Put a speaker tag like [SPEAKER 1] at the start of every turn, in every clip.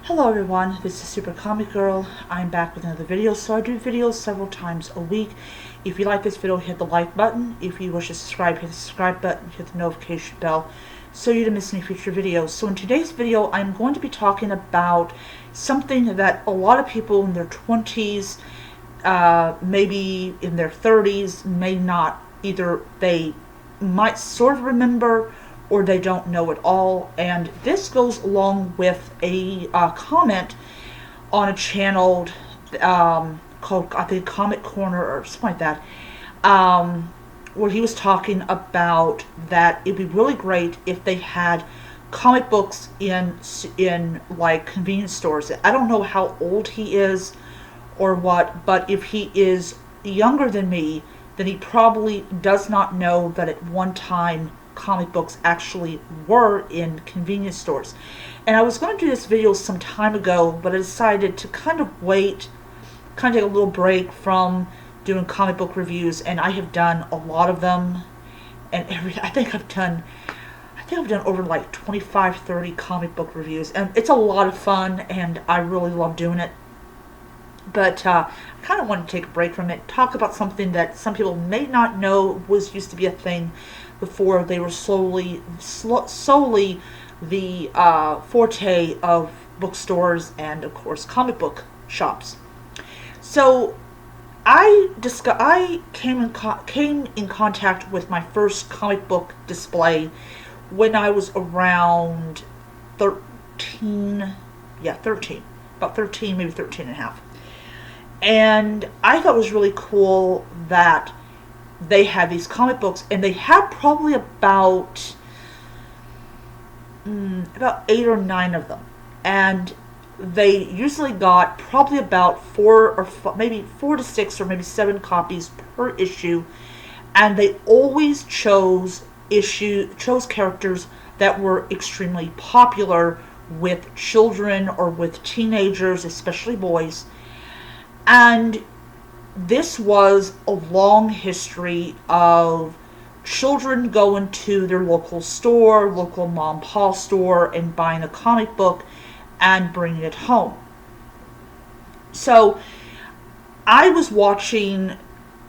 [SPEAKER 1] Hello everyone, this is Super Comic Girl. I'm back with another video. So I do videos several times a week. If you like this video, hit the like button. If you wish to subscribe, hit the subscribe button, hit the notification bell so you don't miss any future videos. So in today's video, I'm going to be talking about something that a lot of people in their 20s, maybe in their 30s, may not, either they might sort of remember or they don't know at all. And this goes along with a comment on a channel called, I think, Comic Corner or something like that, where he was talking about that it'd be really great if they had comic books in like convenience stores. I don't know how old he is or what, but if he is younger than me, then he probably does not know that at one time comic books actually were in convenience stores. And I was going to do this video some time ago, but I decided to kind of wait, kind of take a little break from doing comic book reviews, and I have done a lot of them, and I think I've done over like 25, 30 comic book reviews, and it's a lot of fun, and I really love doing it. But I kind of want to take a break from it, talk about something that some people may not know used to be a thing before they were solely the forte of bookstores and, of course, comic book shops. So I came in contact with my first comic book display when I was around 13, about 13, maybe 13 and a half. And I thought it was really cool that they had these comic books, and they had probably about 8 or 9 of them. And they usually got probably about 4 to 6 or maybe 7 copies per issue. And they always chose characters that were extremely popular with children or with teenagers, especially boys. And this was a long history of children going to their local store, local mom and pop store, and buying a comic book and bringing it home. So I was watching,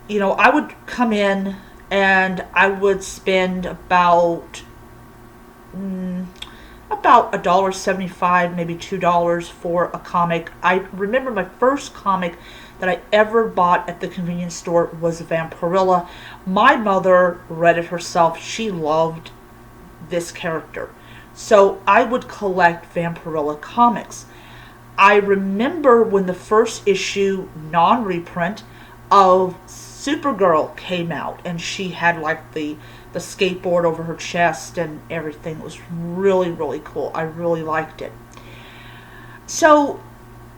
[SPEAKER 1] I would come in and I would spend about $1.75, maybe $2 for a comic. I remember my first comic that I ever bought at the convenience store was Vampirella. My mother read it herself. She loved this character. So I would collect Vampirella comics. I remember when the first issue, non-reprint, of Supergirl came out, and she had like the skateboard over her chest and everything. It was really, really cool. I really liked it. So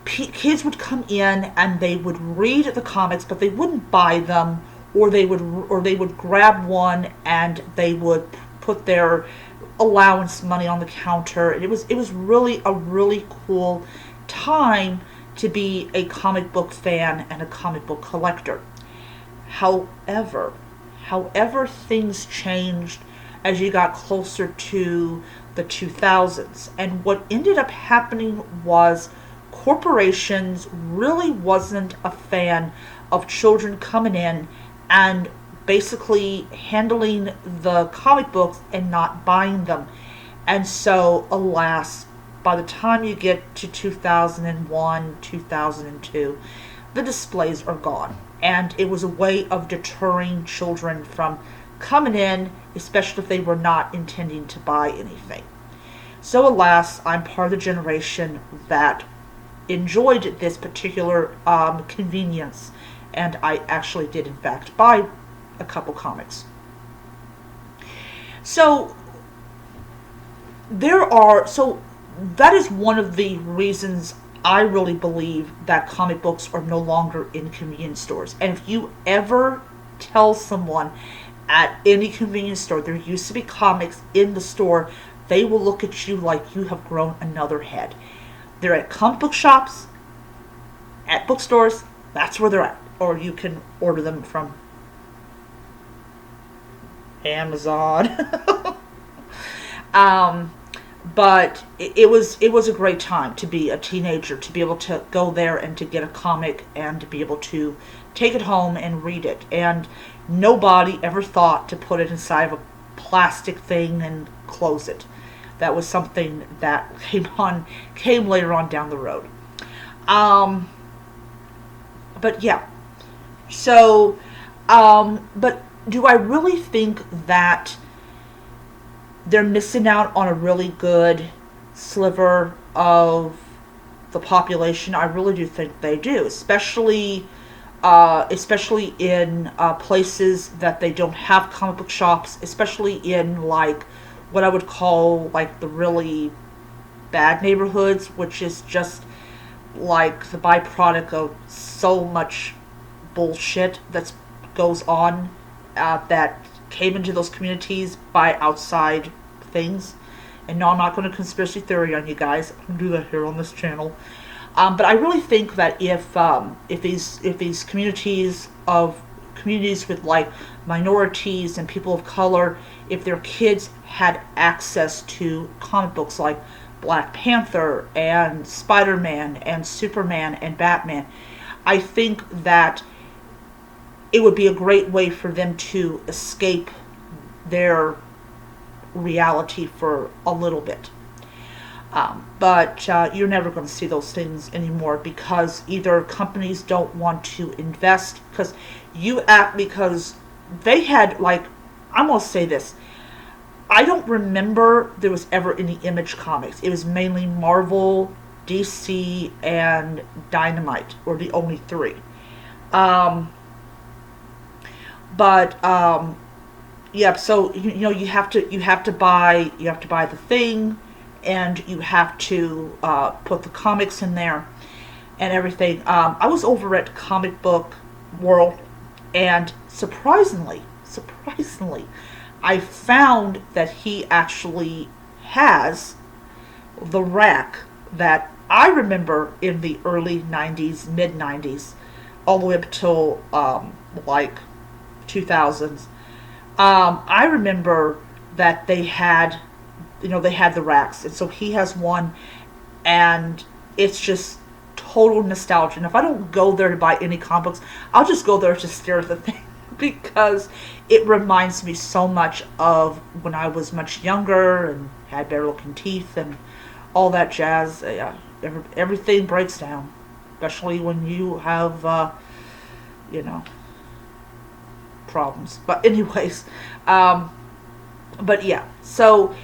[SPEAKER 1] kids would come in and they would read the comics, but they wouldn't buy them, or they would grab one and they would put their allowance money on the counter. And it was really a really cool time to be a comic book fan and a comic book collector. However, things changed as you got closer to the 2000s. And what ended up happening was corporations really wasn't a fan of children coming in and basically handling the comic books and not buying them. And so, alas, by the time you get to 2001, 2002, the displays are gone. And it was a way of deterring children from coming in, especially if they were not intending to buy anything. So alas, I'm part of the generation that enjoyed this particular convenience, and I actually did in fact buy a couple comics. So that is one of the reasons I really believe that comic books are no longer in convenience stores. And if you ever tell someone at any convenience store there used to be comics in the store, they will look at you like you have grown another head. They're at comic book shops, at bookstores, that's where they're at. Or you can order them from Amazon. But it was a great time to be a teenager, to be able to go there and to get a comic and to be able to take it home and read it. And nobody ever thought to put it inside of a plastic thing and close it. That was something that came later on down the road. Um, but yeah, so but do I really think that they're missing out on a really good sliver of the population? I really do think they do, especially in places that they don't have comic book shops, especially in like what I would call like the really bad neighborhoods, which is just like the byproduct of so much bullshit that goes on that came into those communities by outside things. And no, I'm not going to conspiracy theory on you guys. I don't do that here on this channel. But I really think that if these communities with like minorities and people of color, if their kids had access to comic books like Black Panther and Spider-Man and Superman and Batman, I think that it would be a great way for them to escape their reality for a little bit. But you're never going to see those things anymore because either companies don't want to invest because they had like, I'm going to say this. I don't remember there was ever any Image comics. It was mainly Marvel, DC, and Dynamite were the only three. Um, but yeah, so you have to buy the thing, and you have to put the comics in there and everything. I was over at Comic Book World, and surprisingly, I found that he actually has the rack that I remember in the early 90s, mid 90s, all the way up till like 2000s. I remember that they had the racks, and so he has one, and it's just total nostalgia. And if I don't go there to buy any comic books, I'll just go there to stare at the thing because it reminds me so much of when I was much younger and had better looking teeth and all that jazz. Everything breaks down, especially when you have, you know, problems. But anyways, but yeah, so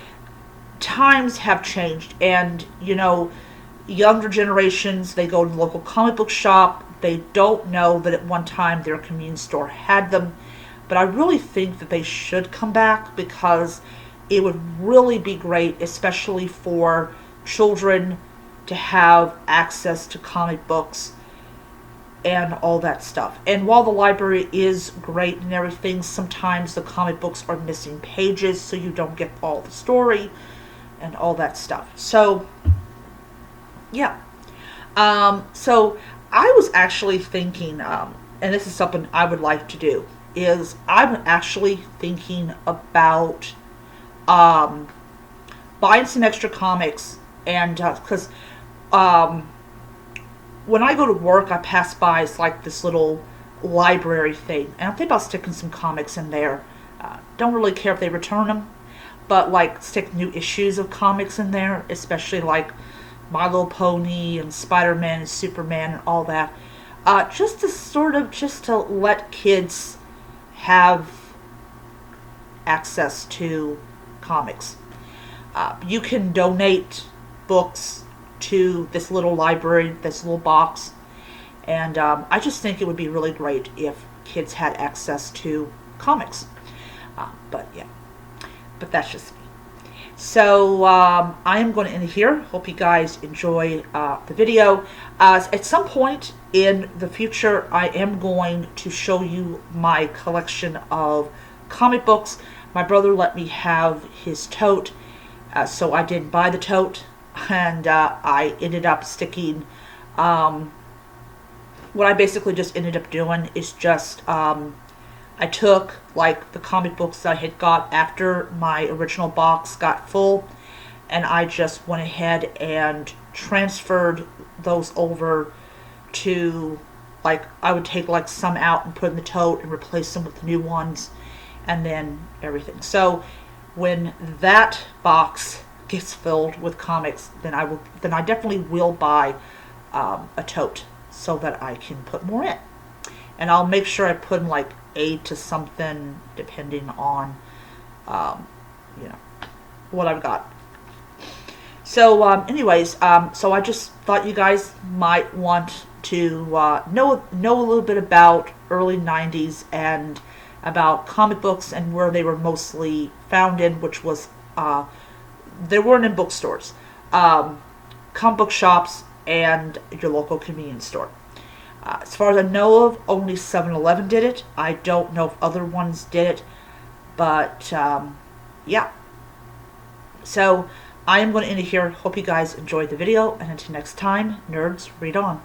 [SPEAKER 1] times have changed, and younger generations, they go to the local comic book shop. They don't know that at one time their convenience store had them. But I really think that they should come back because it would really be great, especially for children, to have access to comic books and all that stuff. And while the library is great and everything, sometimes the comic books are missing pages, so you don't get all the story and all that stuff. So, yeah. So I was actually thinking, and this is something I would like to do, is I'm actually thinking about buying some extra comics, and because when I go to work, I pass by, it's like this little library thing, and I think about sticking some comics in there. Don't really care if they return them, but like stick new issues of comics in there, especially like My Little Pony and Spider-Man and Superman and all that. Just to let kids have access to comics. You can donate books to this little library, this little box, and I just think it would be really great if kids had access to comics. But yeah, but that's just me. So I am going to end here. Hope you guys enjoy the video. At some point in the future, I am going to show you my collection of comic books. My brother let me have his tote, so I did buy the tote, and I ended up sticking, what I basically just ended up doing is just, I took like the comic books that I had got after my original box got full, and I just went ahead and transferred those over to, like, I would take like some out and put in the tote and replace them with the new ones, and then everything. So when that box gets filled with comics, then I definitely will buy a tote so that I can put more in, and I'll make sure I put in like 8 to something depending on you know, what I've got. So anyways, so I just thought you guys might want to know a little bit about early 90s and about comic books and where they were mostly found in, which was they weren't in bookstores, comic book shops, and your local convenience store. As far as I know of, only 7-Eleven did it. I don't know if other ones did it, but yeah. So I am going to end it here. Hope you guys enjoyed the video, and until next time, nerds, read on.